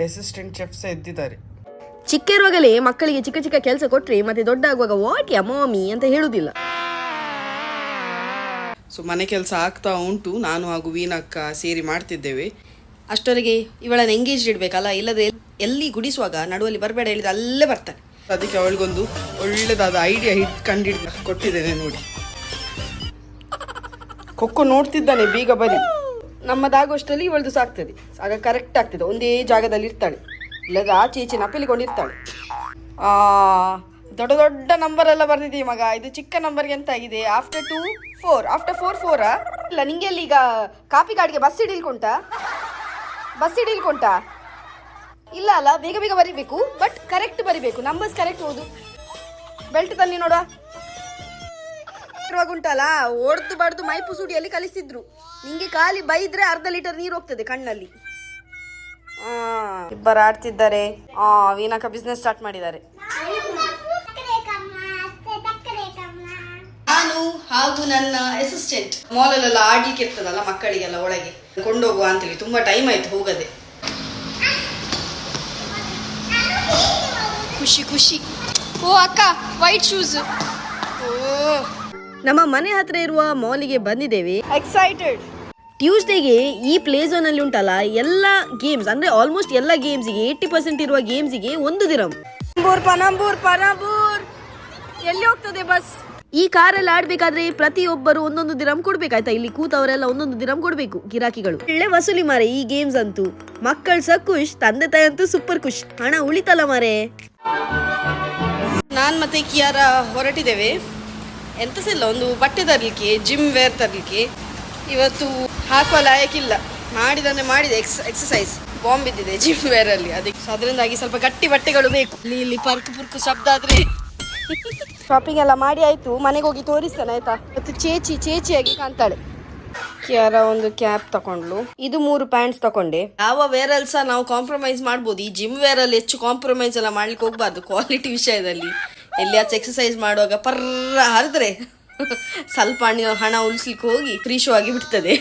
Assistant ಚೆಫ್ಸ್ ಎದ್ದಿದ್ದಾರೆ. ಚಿಕ್ಕ ಇರುವಾಗಲೇ ಮಕ್ಕಳಿಗೆ ಚಿಕ್ಕ ಚಿಕ್ಕ ಕೆಲಸ ಕೊಟ್ರೆ ಮತ್ತೆ ದೊಡ್ಡ ಆಗುವಾಗ ವಾಟ್ ಯಾ ಮಾಮಿ ಅಂತ ಹೇಳುದಿಲ್ಲ. ಸೊ ಮನೆ ಕೆಲಸ ಆಗ್ತಾ ಉಂಟು. ನಾನು ಹಾಗೂ ವೀನಕ್ಕ ಸೇರಿ ಮಾಡ್ತಿದ್ದೇವೆ. ಅಷ್ಟೊರೆಗೆ ಇವಳನ್ನ ಎಂಗೇಜ್ ಇಡ್ಬೇಕಲ್ಲ, ಇಲ್ಲದೆ ಎಲ್ಲಿ ಗುಡಿಸುವಾಗ ನಡುವಲ್ಲಿ ಬರಬೇಡ ಹೇಳಿದ್ರೆ ಅಲ್ಲೇ ಬರ್ತಾನೆ. ಅದಕ್ಕೆ ಅವಳಿಗೊಂದು ಒಳ್ಳೆದಾದ ಐಡಿಯಾ ಕಂಡಿಡ್ದು ಕೊಟ್ಟಿದ್ದೇನೆ ನೋಡಿ. ಕೊಕ್ಕೋ ನೋಡ್ತಿದ್ದಾನೆ, ಬೇಗ ಬರಿ. ನಮ್ಮದಾಗುವಷ್ಟರಲ್ಲಿ ಇವಳದು ಸಾಕ್ತದೆ, ಆಗ ಕರೆಕ್ಟ್ ಆಗ್ತದೆ. ಒಂದೇ ಜಾಗದಲ್ಲಿ ಇರ್ತಾಳೆ, ಇಲ್ಲದ್ರೆ ಆಚೆ ಈಚೆ ನಪ್ಪಲಿಕೊಂಡಿರ್ತಾಳೆ. ದೊಡ್ಡ ದೊಡ್ಡ ನಂಬರ್ ಎಲ್ಲ ಬರ್ತಿದ್ದೀವಿ ಮಗ. ಇದು ಚಿಕ್ಕ ನಂಬರ್ಗೆ ಎಂತ ಆಗಿದೆ? ಆಫ್ಟರ್ 2 4 ಆಫ್ಟರ್ 4 4 ಇಲ್ಲ. ನಿಂಗೆ ಅಲ್ಲಿ ಈಗ ಕಾಪಿ ಕಾರ್ಡ್ಗೆ ಬಸ್ ಹಿಡಿಲ್ಕೊಂಟ ಇಲ್ಲ ಅಲ್ಲ, ಬೇಗ ಬೇಗ ಬರಿಬೇಕು, ಬಟ್ ಕರೆಕ್ಟ್ ಬರಿಬೇಕು, ನಂಬರ್ಸ್ ಕರೆಕ್ಟ್ ಓದು. ಬೆಲ್ಟ್ ತಲ್ಲಿ ನೋಡುವ. ಉಂಟಲ್ಲ, ಒಡ್ದು ಬಡ್ದು ಮೈಪು ಸುಡಿಯಲ್ಲಿ ಕಲಿಸಿದ್ರು. ನಿಂಗೆ ಖಾಲಿ ಬೈದ್ರೆ ಅರ್ಧ ಲೀಟರ್ ನೀರು ಹೋಗ್ತದೆ ಕಣ್ಣಲ್ಲಿ. ಇಬ್ಬರು ಆಡ್ತಿದ್ದಾರೆ. ವೀನಕ್ಕ ಬಿಸ್ನೆಸ್ ಸ್ಟಾರ್ಟ್ ಮಾಡಿದ್ದಾರೆ. ನಾನು ಹಾಗೂ ನನ್ನ ಅಸಿಸ್ಟೆಂಟ್ ಮಾಲಲ್ಲೆಲ್ಲ ಆಡ್ಲಿಕ್ಕೆ ಇರ್ತದಲ್ಲ ಮಕ್ಕಳಿಗೆಲ್ಲ, ಒಳಗೆ ಕೊಂಡೋಗುವ ಅಂತೇಳಿ ತುಂಬಾ ಟೈಮ್ ಆಯ್ತು ಹೋಗದೆ. ಖುಷಿ ಖುಷಿ. ಓ ಅಕ್ಕ, ವೈಟ್ ಶೂಸ್. ನಮ್ಮ ಮನೆ ಹತ್ರ ಇರುವ ಮಾಲಿಗೆ ಬಂದಿದ್ದೇವೆ. ಎಕ್ಸೈಟೆಡ್. ಟ್ಯೂಸ್ಡೇಗೆ ಈ ಪ್ಲೇ ಝೋನ್ ಅಲ್ಲಿ ಉಂಟಲ್ಲ ಎಲ್ಲ ಗೇಮ್ಸ್, ಅಂದ್ರೆ ಆಲ್ಮೋಸ್ಟ್ ಎಲ್ಲ ಗೇಮ್ಸ್ಗೆ 80% ಇರುವ ಗೇಮ್ಸ್ಗೆ 1 ದಿರಂ. ಪನಂಬೂರ್ ಎಲ್ಲಿ ಹೋಗ್ತದೆ ಬಸ್? ಈ ಕಾರಲ್ಲಿ ಆಡ್ಬೇಕಾದ್ರೆ ಪ್ರತಿಯೊಬ್ಬರು 1 ದಿರಂ ಕೊಡ್ಬೇಕಾಯ್ತಾ? ಇಲ್ಲಿ ಕೂತವರೆಲ್ಲ 1 ದಿರಂ ಕೊಡ್ಬೇಕು ಗಿರಾಕಿಗಳು. ಒಳ್ಳೆ ವಸೂಲಿ ಮಾರೆ ಈ ಗೇಮ್ಸ್ ಅಂತೂ. ಮಕ್ಕಳು ಸ ಖುಷ್, ತಂದೆ ತಾಯಿ ಅಂತೂ ಸೂಪರ್ ಖುಷ್. ಹಣ ಉಳಿತಲ್ಲ ಮಾರೆ. ನಾನ್ ಮತ್ತೆ ಕಿಯಾರ ಹೊರಟಿದ್ದೇವೆ. ಎಂತ ಸಹ ಇಲ್ಲ, ಒಂದು ಬಟ್ಟೆ ತರಲಿಕ್ಕೆ, ಜಿಮ್ ವೇರ್ ತರಲಿಕ್ಕೆ. ಇವತ್ತು ಹಾಕುವ ಲಾಯಕ್ಕಿಲ್ಲ, ಮಾಡಿದೆ ಎಕ್ಸಸೈಸ್. ಬಾಂಬ್ ಬಿದ್ದಿದೆ ಜಿಮ್ ವೇರ್ ಅಲ್ಲಿ, ಅದಕ್ಕೆ ಅದರಿಂದಾಗಿ ಸ್ವಲ್ಪ ಗಟ್ಟಿ ಬಟ್ಟೆಗಳು ಬೇಕು. ಇಲ್ಲಿ ಪರ್ಕು ಶಬ್ದ ಆದ್ರೆ. ಶಾಪಿಂಗ್ ಎಲ್ಲ ಮಾಡಿ ಆಯ್ತು, ಮನೆಗೆ ಹೋಗಿ ತೋರಿಸ್ತೇನೆ ಆಯ್ತಾ. ಇವತ್ತು ಚೇಚಿಯಾಗಿ ಕಾಣ್ತಾಳೆ. ಕಿಯಾರ ಒಂದು ಕ್ಯಾಪ್ ತಕೊಂಡ್ಲು. ಇದು 3 ಪ್ಯಾಂಟ್ಸ್ ತಕೊಂಡೆ. ಯಾವ ವೇರ್ ಅಲ್ಲಿ ಸಹ ನಾವು ಕಾಂಪ್ರಮೈಸ್ ಮಾಡ್ಬೋದು, ಈ ಜಿಮ್ ವೇರ್ ಅಲ್ಲಿ ಹೆಚ್ಚು ಕಾಂಪ್ರಮೈಸ್ ಎಲ್ಲ ಮಾಡ್ಲಿಕ್ಕೆ ಹೋಗ್ಬಾರ್ದು ಕ್ವಾಲಿಟಿ ವಿಷಯದಲ್ಲಿ. ಎಲ್ಲಿಯಾಚೆ ಎಕ್ಸಸೈಸ್ ಮಾಡುವಾಗ ಪರ್ರ ಹರಿದ್ರೆ ಸ್ವಲ್ಪ ಹಣ ಉಳಿಸ್ಲಿಕ್ಕೆ ಹೋಗಿ ಫ್ರೀ ಶೋ ಆಗಿ ಬಿಡ್ತದೆ.